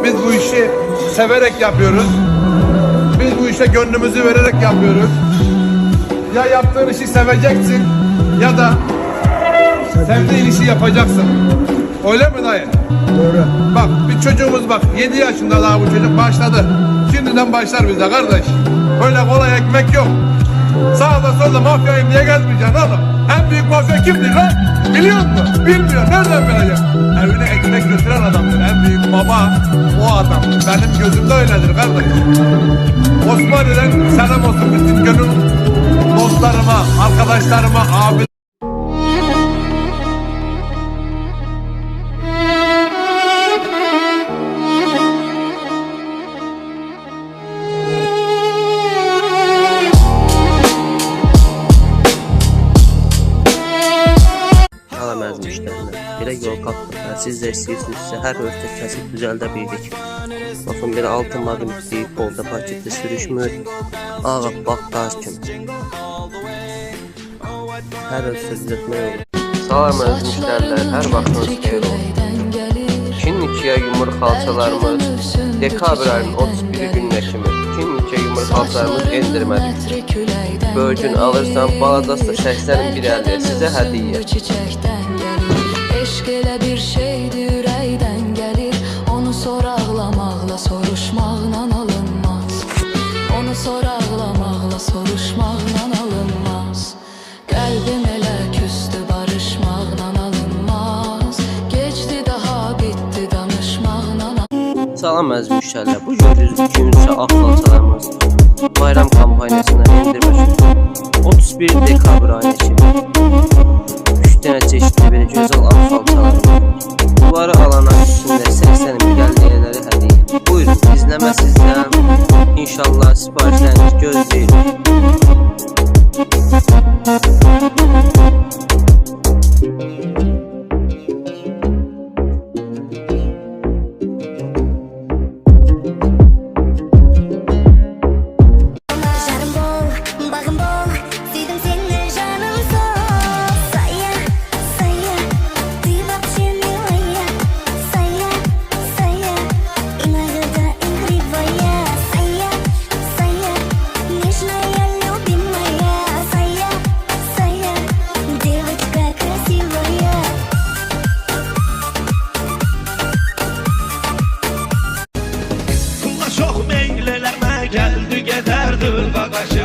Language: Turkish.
Biz bu işi severek yapıyoruz. Biz bu işe gönlümüzü vererek yapıyoruz. Ya yaptığın işi seveceksin ya da sevdiğin işi yapacaksın. Öyle mi dayı? Doğru. Bak bir çocuğumuz bak 7 yaşında daha bu çocuk başladı. Şimdiden başlar bize kardeş. Böyle kolay ekmek yok. Sağda solda mafyayım diye gezmeyeceksin oğlum. En büyük mafya kimdir lan? Biliyor musun? Bilmiyor. Nereden bilecek? Evine ekmek götüren adamdır. En büyük baba o adam. Benim gözümde öyledir kardeş. Osmaniye'den selam olsun bütün gönül dostlarıma, arkadaşlarıma, abi. Salam əziz müştərilər, belə yol tapdıqlar, siz də istəyirsinizsə hər ölçü kəsib düzəldə bildik. Baxın, belə 6 maqnitli bolda paketdə sürüşmür, ağappaq daş kimi. Hər ölçü düzəltmək olur. Salam əziz müştərilər, hər vaxtınız xeyir olsun. 2-2-yə yumur xalçalarımız dekabr ayının 31 gününə kimi 2-2-yə yumur xalçalarımız endirmədik. Bölgün alırsan, baladası 81.50 sizə hədiyyə. Eşq elə bir şeydir, ürəkdən gəlir. Onu soraqlamaqla, soruşmaqla alınmaz. Onu soraqlamaqla, soruşmaqla alınmaz. Qəlbim elə küstü, barışmaqla alınmaz. Geçdi daha bitdi, danışmaqla alınmaz. Salam əziz müştərilər, bu gördüyünüz 2-3 ağ xalçalarımız bayram kampaniyasına endirmək üçün 31 dekabr ayına kimi 3 dənə çeşitli belə gözəl ağ xalçalar. Bunları alanlar üstündə 80 milli hədiyyə. Buyurun, izləmə sizdən. İnşallah siparişləriniz gözləyirik. Çok meylelerime geldi giderdi Qaqaşı